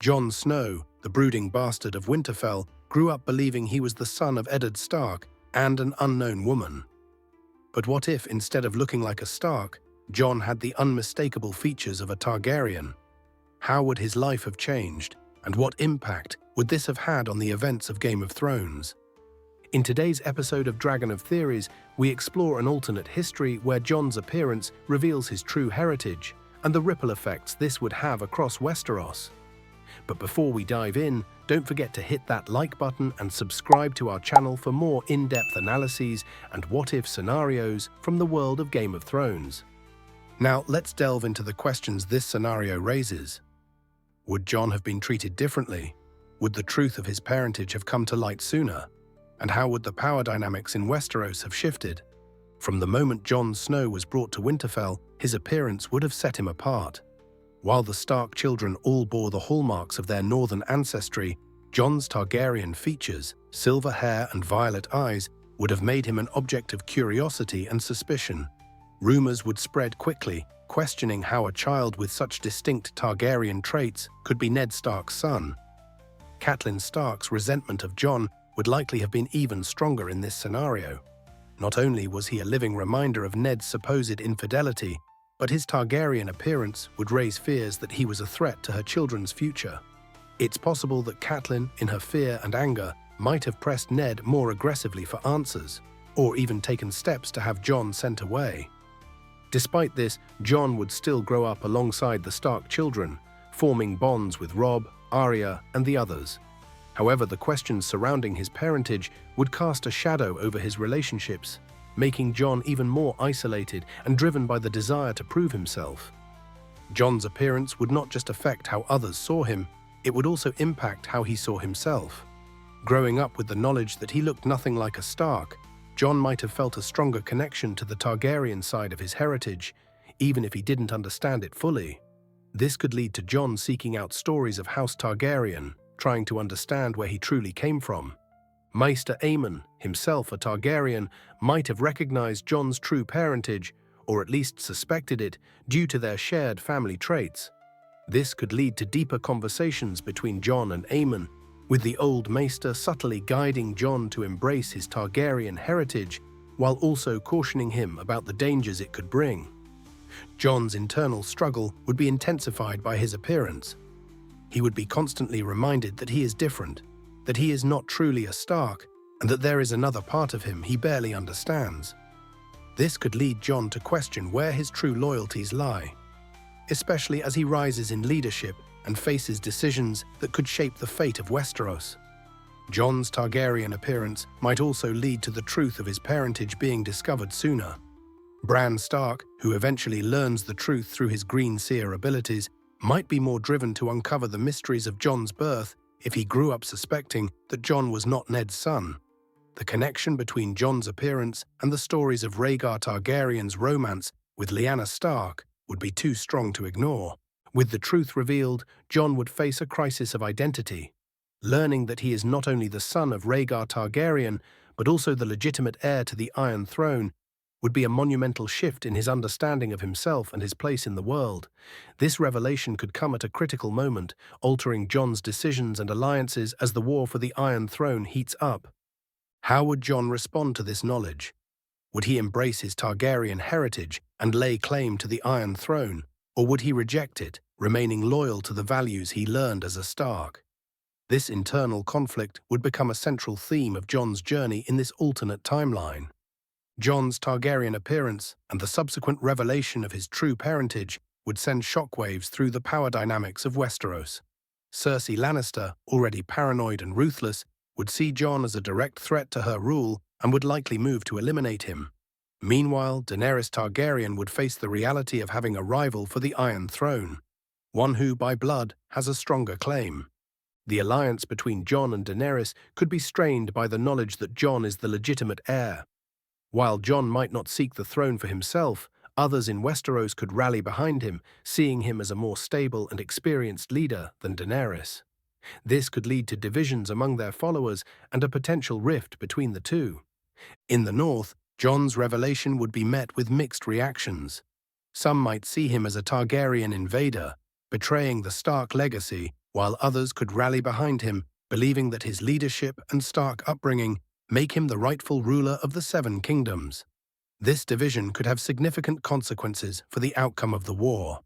Jon Snow, the brooding bastard of Winterfell, grew up believing he was the son of Eddard Stark and an unknown woman. But what if, instead of looking like a Stark, Jon had the unmistakable features of a Targaryen? How would his life have changed, and what impact would this have had on the events of Game of Thrones? In today's episode of Dragon of Theories, we explore an alternate history where Jon's appearance reveals his true heritage and the ripple effects this would have across Westeros. But before we dive in, don't forget to hit that like button and subscribe to our channel for more in-depth analyses and what-if scenarios from the world of Game of Thrones. Now, let's delve into the questions this scenario raises. Would Jon have been treated differently? Would the truth of his parentage have come to light sooner? And how would the power dynamics in Westeros have shifted? From the moment Jon Snow was brought to Winterfell, his appearance would have set him apart. While the Stark children all bore the hallmarks of their northern ancestry, Jon's Targaryen features, silver hair and violet eyes, would have made him an object of curiosity and suspicion. Rumors would spread quickly, questioning how a child with such distinct Targaryen traits could be Ned Stark's son. Catelyn Stark's resentment of Jon would likely have been even stronger in this scenario. Not only was he a living reminder of Ned's supposed infidelity, but his Targaryen appearance would raise fears that he was a threat to her children's future. It's possible that Catelyn, in her fear and anger, might have pressed Ned more aggressively for answers, or even taken steps to have Jon sent away. Despite this, Jon would still grow up alongside the Stark children, forming bonds with Robb, Arya, and the others. However, the questions surrounding his parentage would cast a shadow over his relationships, making Jon even more isolated and driven by the desire to prove himself. Jon's appearance would not just affect how others saw him, it would also impact how he saw himself. Growing up with the knowledge that he looked nothing like a Stark, Jon might have felt a stronger connection to the Targaryen side of his heritage, even if he didn't understand it fully. This could lead to Jon seeking out stories of House Targaryen, trying to understand where he truly came from. Maester Aemon, himself a Targaryen, might have recognized Jon's true parentage, or at least suspected it, due to their shared family traits. This could lead to deeper conversations between Jon and Aemon, with the old Maester subtly guiding Jon to embrace his Targaryen heritage, while also cautioning him about the dangers it could bring. Jon's internal struggle would be intensified by his appearance. He would be constantly reminded that he is different, that he is not truly a Stark, and that there is another part of him he barely understands. This could lead Jon to question where his true loyalties lie, especially as he rises in leadership and faces decisions that could shape the fate of Westeros. Jon's Targaryen appearance might also lead to the truth of his parentage being discovered sooner. Bran Stark, who eventually learns the truth through his green seer abilities, might be more driven to uncover the mysteries of Jon's birth if he grew up suspecting that Jon was not Ned's son. The connection between Jon's appearance and the stories of Rhaegar Targaryen's romance with Lyanna Stark would be too strong to ignore. With the truth revealed, Jon would face a crisis of identity. Learning that he is not only the son of Rhaegar Targaryen, but also the legitimate heir to the Iron Throne, would be a monumental shift in his understanding of himself and his place in the world. This revelation could come at a critical moment, altering Jon's decisions and alliances as the war for the Iron Throne heats up. How would Jon respond to this knowledge? Would he embrace his Targaryen heritage and lay claim to the Iron Throne, or would he reject it, remaining loyal to the values he learned as a Stark? This internal conflict would become a central theme of Jon's journey in this alternate timeline. Jon's Targaryen appearance and the subsequent revelation of his true parentage would send shockwaves through the power dynamics of Westeros. Cersei Lannister, already paranoid and ruthless, would see Jon as a direct threat to her rule and would likely move to eliminate him. Meanwhile, Daenerys Targaryen would face the reality of having a rival for the Iron Throne, one who, by blood, has a stronger claim. The alliance between Jon and Daenerys could be strained by the knowledge that Jon is the legitimate heir. While Jon might not seek the throne for himself, others in Westeros could rally behind him, seeing him as a more stable and experienced leader than Daenerys. This could lead to divisions among their followers and a potential rift between the two. In the north, Jon's revelation would be met with mixed reactions. Some might see him as a Targaryen invader, betraying the Stark legacy, while others could rally behind him, believing that his leadership and Stark upbringing make him the rightful ruler of the Seven Kingdoms. This division could have significant consequences for the outcome of the war.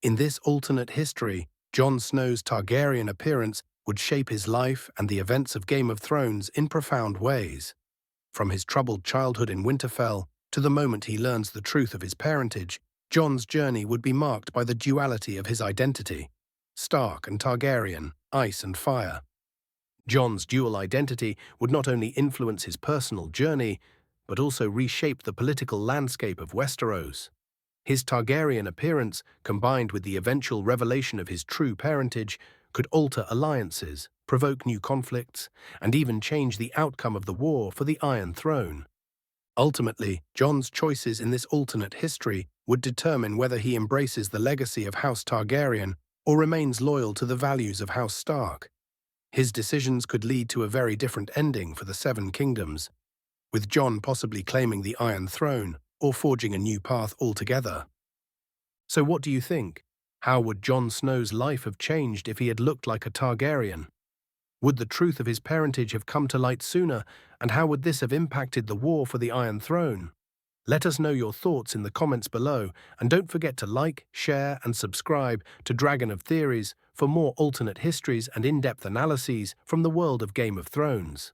In this alternate history, Jon Snow's Targaryen appearance would shape his life and the events of Game of Thrones in profound ways. From his troubled childhood in Winterfell to the moment he learns the truth of his parentage, Jon's journey would be marked by the duality of his identity: Stark and Targaryen, ice and fire. Jon's dual identity would not only influence his personal journey, but also reshape the political landscape of Westeros. His Targaryen appearance, combined with the eventual revelation of his true parentage, could alter alliances, provoke new conflicts, and even change the outcome of the war for the Iron Throne. Ultimately, Jon's choices in this alternate history would determine whether he embraces the legacy of House Targaryen or remains loyal to the values of House Stark. His decisions could lead to a very different ending for the Seven Kingdoms, with Jon possibly claiming the Iron Throne or forging a new path altogether. So what do you think? How would Jon Snow's life have changed if he had looked like a Targaryen? Would the truth of his parentage have come to light sooner, and how would this have impacted the war for the Iron Throne? Let us know your thoughts in the comments below, and don't forget to like, share, and subscribe to Dragon of Theories for more alternate histories and in-depth analyses from the world of Game of Thrones.